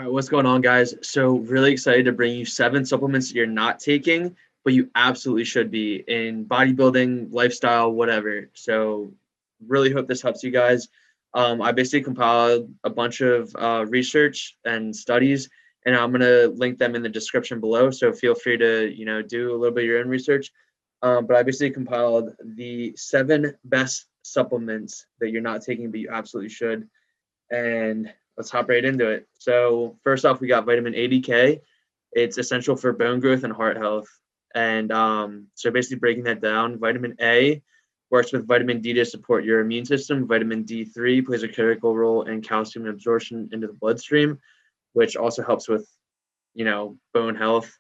All right, what's going on, guys? So really excited to bring you 7 supplements you're not taking, but you absolutely should be in bodybuilding, lifestyle, whatever. So really hope this helps you guys. I basically compiled a bunch of research and studies, and I'm gonna link them in the description below. So feel free to do a little bit of your own research. But I basically compiled the 7 best supplements that you're not taking, but you absolutely should. And let's hop right into it. So first off, we got vitamin AD-K. It's essential for bone growth and heart health. And so basically breaking that down, vitamin A works with vitamin D to support your immune system. Vitamin D3 plays a critical role in calcium absorption into the bloodstream, which also helps with, bone health.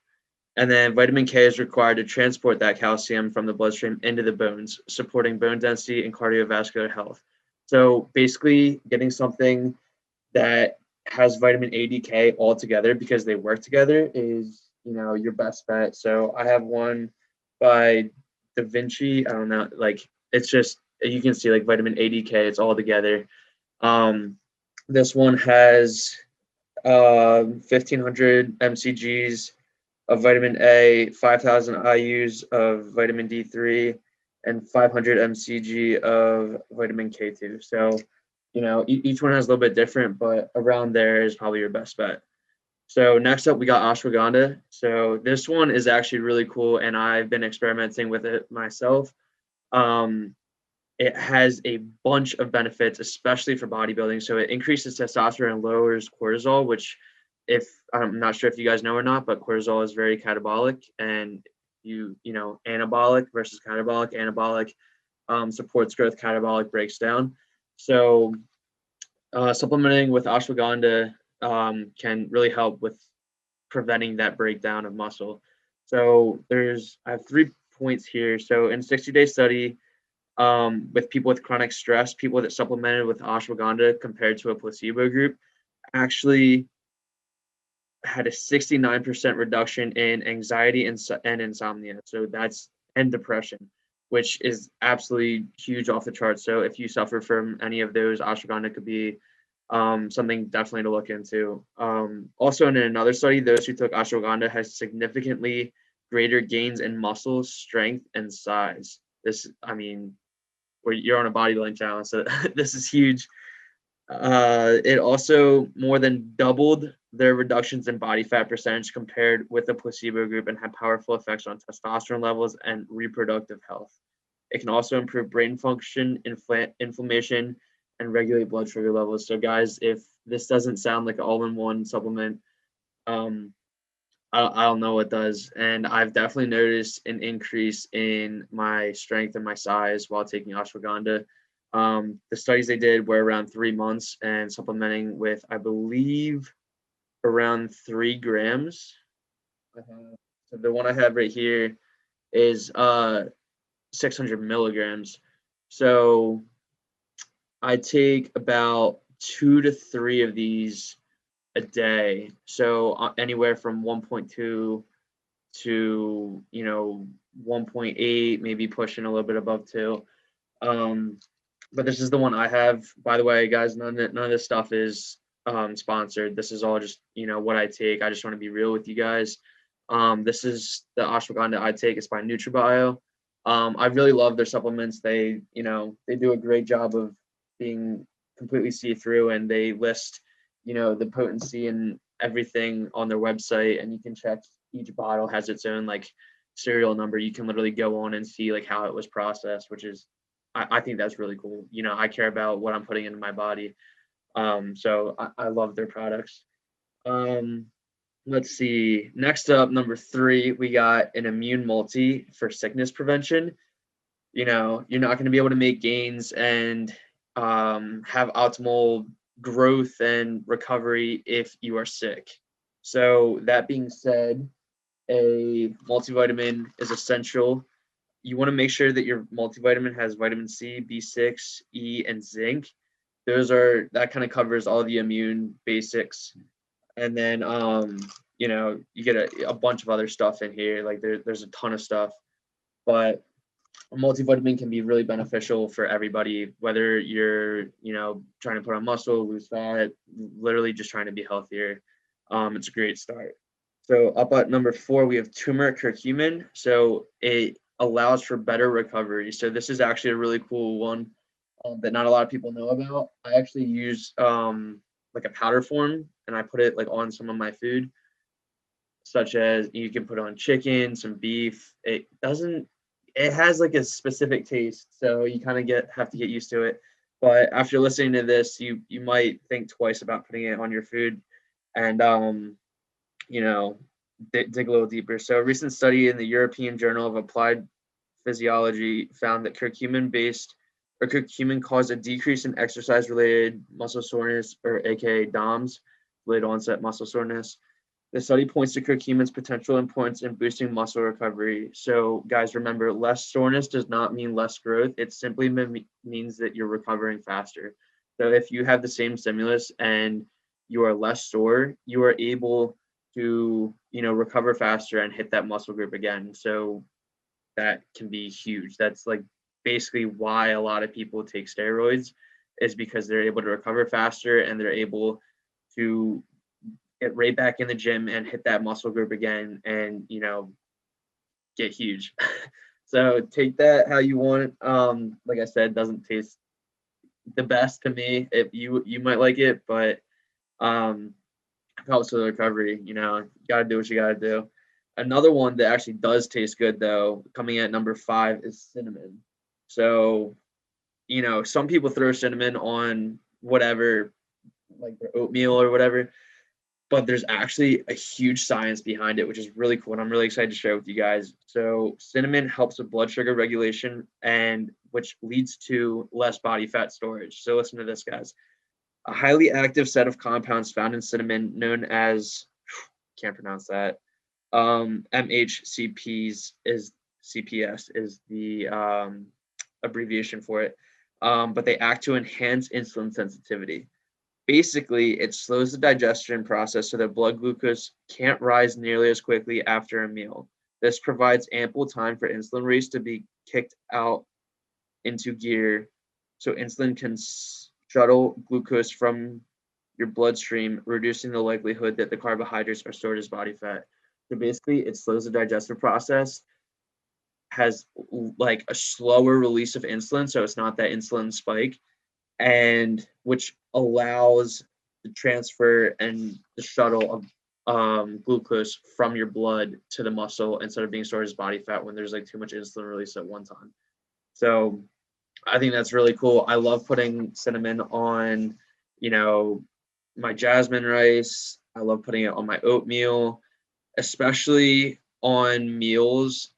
And then vitamin K is required to transport that calcium from the bloodstream into the bones, supporting bone density and cardiovascular health. So basically getting something that has vitamin AD-K all together because they work together is, your best bet. So I have one by Da Vinci. I don't know, like it's just, you can see like vitamin AD-K, it's all together. This one has 1,500 mcgs of vitamin A, 5,000 IUs of vitamin D3, and 500 mcg of vitamin K2. So, each one has a little bit different, but around there is probably your best bet. So next up, we got ashwagandha. So this one is actually really cool, and I've been experimenting with it myself. It has a bunch of benefits, especially for bodybuilding. So it increases testosterone and lowers cortisol, which if I'm not sure if you guys know or not, but cortisol is very catabolic, and anabolic versus catabolic supports growth, catabolic breaks down. So supplementing with ashwagandha can really help with preventing that breakdown of muscle. So I have 3 points here. So in a 60-day study with people with chronic stress, people that supplemented with ashwagandha compared to a placebo group actually had a 69% reduction in anxiety and insomnia. So and depression, which is absolutely huge off the charts. So if you suffer from any of those, ashwagandha could be something definitely to look into. Also, in another study, those who took ashwagandha had significantly greater gains in muscle strength and size. You're on a bodybuilding channel, so this is huge. It also more than doubled their reductions in body fat percentage compared with the placebo group and had powerful effects on testosterone levels and reproductive health. It can also improve brain function, inflammation, and regulate blood sugar levels. So guys, if this doesn't sound like an all-in-one supplement, I don't know what does. And I've definitely noticed an increase in my strength and my size while taking ashwagandha. The studies they did were around 3 months and supplementing with, I believe, around 3 grams. So the one I have right here is 600 milligrams. So I take about 2 to 3 of these a day. So anywhere from 1.2 to 1.8, maybe pushing a little bit above 2. But this is the one I have. By the way, guys, none of this stuff is sponsored. This is all just what I take. I just want to be real with you guys. This is the ashwagandha I take. It's by NutriBio. I really love their supplements. They do a great job of being completely see-through, and they list the potency and everything on their website, and you can check each bottle has its own like serial number. You can literally go on and see like how it was processed, which is I think that's really cool. I care about what I'm putting into my body. So I love their products. Let's see. Next up, number 3, we got an immune multi for sickness prevention. You're not going to be able to make gains and have optimal growth and recovery if you are sick. So that being said, a multivitamin is essential. You want to make sure that your multivitamin has vitamin C, B6, E, and zinc. That kind of covers all the immune basics. And then you get a bunch of other stuff in here. Like there's a ton of stuff, but a multivitamin can be really beneficial for everybody, whether you're trying to put on muscle, lose fat, literally just trying to be healthier. It's a great start. So up at number 4, we have turmeric curcumin. So it allows for better recovery. So this is actually a really cool one that not a lot of people know about. I actually use like a powder form, and I put it like on some of my food, such as you can put on chicken, some beef. It has like a specific taste, so you kind of have to get used to it. But after listening to this, you might think twice about putting it on your food, and you know, dig a little deeper. So, a recent study in the European Journal of Applied Physiology found that curcumin caused a decrease in exercise-related muscle soreness, or aka DOMS, delayed onset muscle soreness. The study points to curcumin's potential importance in boosting muscle recovery. So, guys, remember, less soreness does not mean less growth. It simply means that you're recovering faster. So, if you have the same stimulus and you are less sore, you are able to, recover faster and hit that muscle group again. So, that can be huge. That's like basically why a lot of people take steroids, is because they're able to recover faster and they're able to get right back in the gym and hit that muscle group again and, get huge. So take that how you want. Like I said, doesn't taste the best to me. If you might like it, but helps with the recovery. You gotta do what you gotta do. Another one that actually does taste good, though, coming at number 5, is cinnamon. So, some people throw cinnamon on whatever, like their oatmeal or whatever, but there's actually a huge science behind it, which is really cool, and I'm really excited to share with you guys. So, cinnamon helps with blood sugar regulation, and which leads to less body fat storage. So, listen to this, guys. A highly active set of compounds found in cinnamon, known as, can't pronounce that, MHCPs is CPS is the abbreviation for it, but they act to enhance insulin sensitivity. Basically, it slows the digestion process so that blood glucose can't rise nearly as quickly after a meal. This provides ample time for insulin race to be kicked out into gear, so insulin can shuttle glucose from your bloodstream, reducing the likelihood that the carbohydrates are stored as body fat. So basically, it slows the digestive process, has like a slower release of insulin, so it's not that insulin spike, and which allows the transfer and the shuttle of glucose from your blood to the muscle instead of being stored as body fat when there's like too much insulin release at one time. So I think that's really cool. I love putting cinnamon on, my jasmine rice. I love putting it on my oatmeal, especially on meals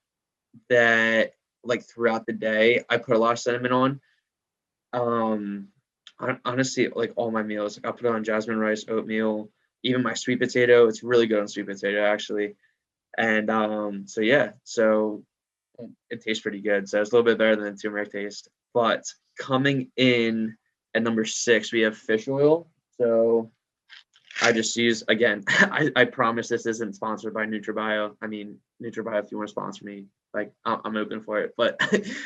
that like throughout the day I put a lot of cinnamon on. Um, honestly, like all my meals, like I put it on jasmine rice, oatmeal, even my sweet potato. It's really good on sweet potato actually. And so yeah, so it tastes pretty good. So it's a little bit better than the turmeric taste. But coming in at number 6, we have fish oil. So I just use, again, I promise this isn't sponsored by NutriBio. I mean, NutriBio, if you want to sponsor me, like I'm open for it. But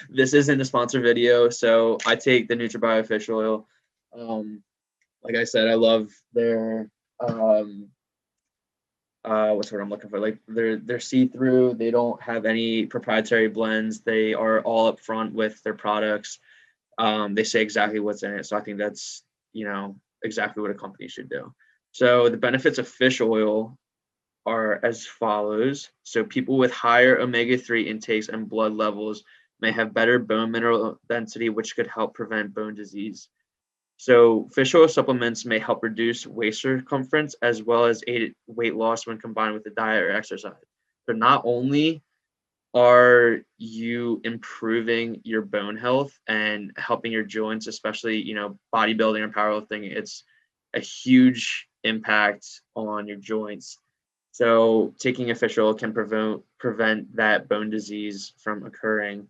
this isn't a sponsor video. So I take the NutriBio fish oil. Like I said, I love their what's what I'm looking for? Like they're see-through. They don't have any proprietary blends. They are all upfront with their products. They say exactly what's in it. So I think that's, exactly what a company should do. So the benefits of fish oil are as follows. So people with higher omega-3 intakes and blood levels may have better bone mineral density, which could help prevent bone disease. So fish oil supplements may help reduce waist circumference as well as aid weight loss when combined with the diet or exercise. So not only are you improving your bone health and helping your joints, especially, bodybuilding or powerlifting, it's a huge impact on your joints. So taking a fish oil can prevent that bone disease from occurring.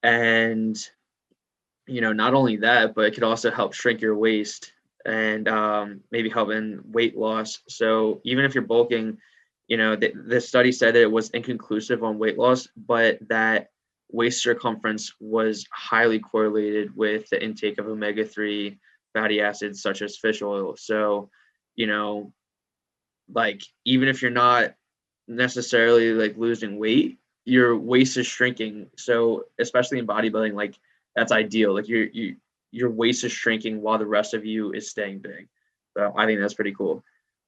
And not only that, but it could also help shrink your waist and maybe help in weight loss. So even if you're bulking, the study said that it was inconclusive on weight loss, but that waist circumference was highly correlated with the intake of omega-3 fatty acids such as fish oil. So, like even if you're not necessarily like losing weight, your waist is shrinking. So especially in bodybuilding, like that's ideal. Like your waist is shrinking while the rest of you is staying big. So I think that's pretty cool.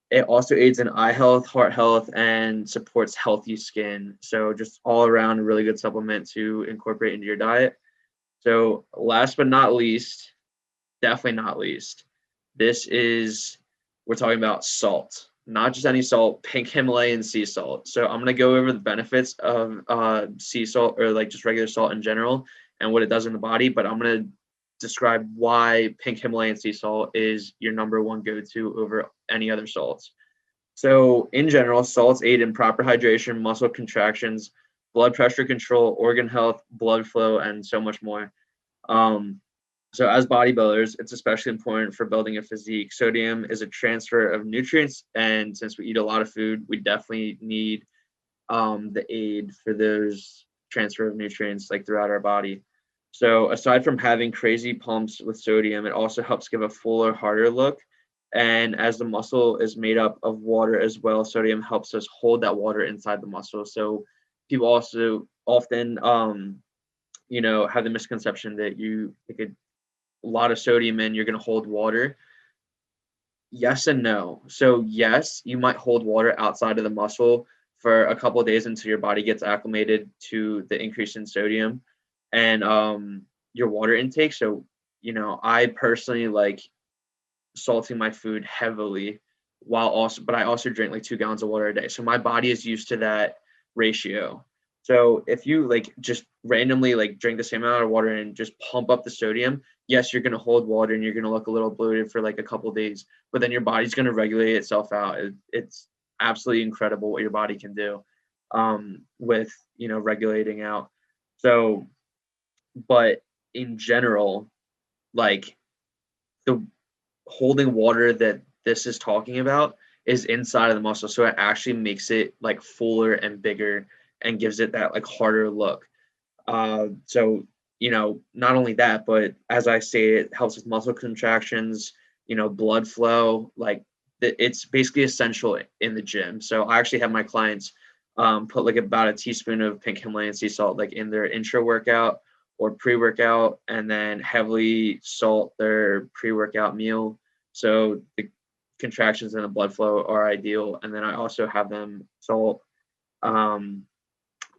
It also aids in eye health, heart health, and supports healthy skin. So just all around a really good supplement to incorporate into your diet. So last but not least, definitely not least, this is, we're talking about salt, not just any salt, pink Himalayan sea salt. So I'm going to go over the benefits of sea salt, or like just regular salt in general, and what it does in the body, but I'm going to describe why pink Himalayan sea salt is your number one go-to over any other salts. So in general, salts aid in proper hydration, muscle contractions, blood pressure control, organ health, blood flow, and so much more. Um, so as bodybuilders, it's especially important for building a physique. Sodium is a transfer of nutrients, and since we eat a lot of food, we definitely need the aid for those transfer of nutrients like throughout our body. So aside from having crazy pumps with sodium, it also helps give a fuller, harder look. And as the muscle is made up of water as well, sodium helps us hold that water inside the muscle. So people also often, have the misconception that you take a lot of sodium in, you're going to hold water. Yes and no. So yes, you might hold water outside of the muscle for a couple of days until your body gets acclimated to the increase in sodium and your water intake. So, I personally like salting my food heavily but I also drink like 2 gallons of water a day. So my body is used to that ratio. So if you like just randomly like drink the same amount of water and just pump up the sodium, yes, you're going to hold water and you're going to look a little bloated for like a couple days, but then your body's going to regulate itself out. It's absolutely incredible what your body can do with, regulating out. So, but in general, like the holding water that this is talking about is inside of the muscle. So it actually makes it like fuller and bigger and gives it that like harder look. So, not only that, but as I say, it helps with muscle contractions, blood flow. Like it's basically essential in the gym. So I actually have my clients put like about a teaspoon of pink Himalayan sea salt like in their intro workout or pre-workout, and then heavily salt their pre-workout meal. So the contractions and the blood flow are ideal. And then I also have them salt um,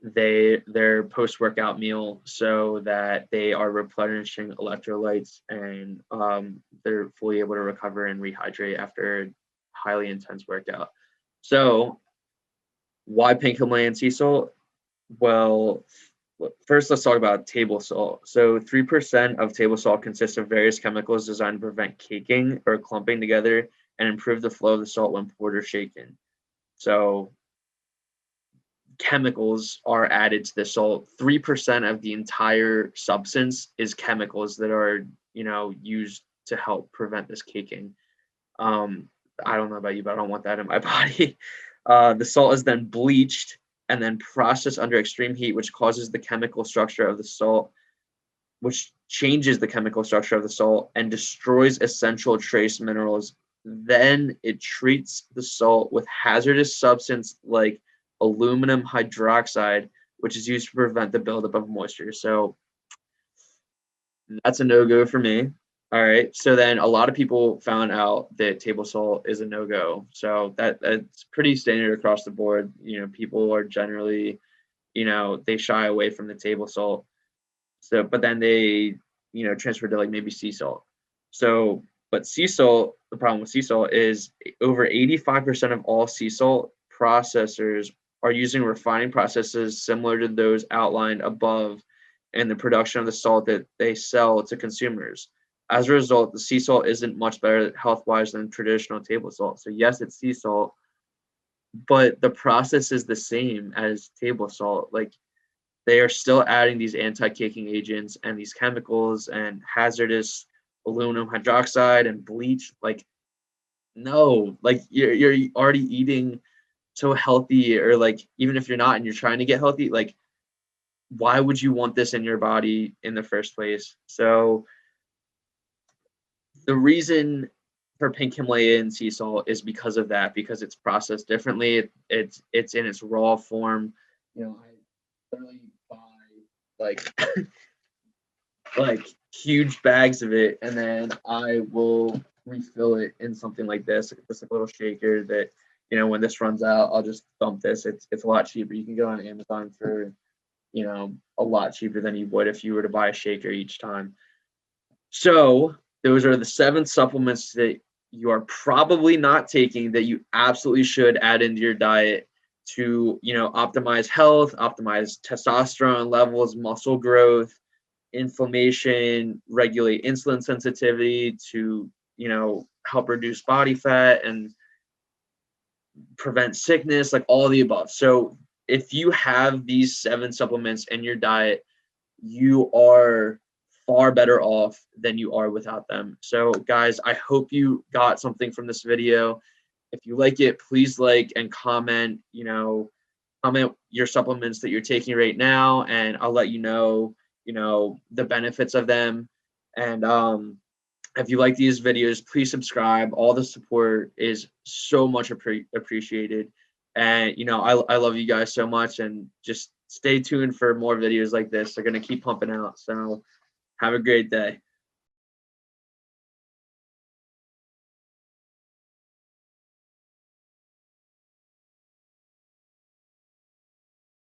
their post-workout meal so that they are replenishing electrolytes and they're fully able to recover and rehydrate after a highly intense workout. So why pink Himalayan sea salt? Well, first let's talk about table salt. So 3% of table salt consists of various chemicals designed to prevent caking or clumping together and improve the flow of the salt when poured or shaken. So chemicals are added to the salt. 3% of the entire substance is chemicals that are, used to help prevent this caking. I don't know about you, but I don't want that in my body. The salt is then bleached and then processed under extreme heat, which causes the chemical structure of the salt, which changes the chemical structure of the salt and destroys essential trace minerals. Then it treats the salt with hazardous substance like aluminum hydroxide, which is used to prevent the buildup of moisture. So that's a no-go for me. All right. So then a lot of people found out that table salt is a no-go. So that's pretty standard across the board. People are generally, they shy away from the table salt. So, but then they, transfer to like maybe sea salt. So, but sea salt, the problem with sea salt is over 85% of all sea salt processors are using refining processes similar to those outlined above in the production of the salt that they sell to consumers. As a result, the sea salt isn't much better health-wise than traditional table salt. So yes, it's sea salt, but the process is the same as table salt. Like they are still adding these anti-caking agents and these chemicals and hazardous aluminum hydroxide and bleach. Like, no, like you're already eating so healthy, or like even if you're not and you're trying to get healthy, like why would you want this in your body in the first place? So the reason for pink Himalayan sea salt is because of that, because it's processed differently. It's in its raw form. You know, I literally buy like like huge bags of it, and then I will refill it in something like this, just a little shaker that, you know, when this runs out, I'll just dump this. It's a lot cheaper. You can go on Amazon for, you know, a lot cheaper than you would if you were to buy a shaker each time. So those are the 7 supplements that you are probably not taking that you absolutely should add into your diet to, you know, optimize health, optimize testosterone levels, muscle growth, inflammation, regulate insulin sensitivity, to, you know, help reduce body fat and prevent sickness, like all of the above. So if you have these 7 supplements in your diet, you are far better off than you are without them. So guys, I hope you got something from this video. If you like it, please like and comment, you know, comment your supplements that you're taking right now, and I'll let you know, the benefits of them. And if you like these videos, please subscribe. All the support is so much appreciated. And, you know, I love you guys so much, and just stay tuned for more videos like this. They're going to keep pumping out. So have a great day.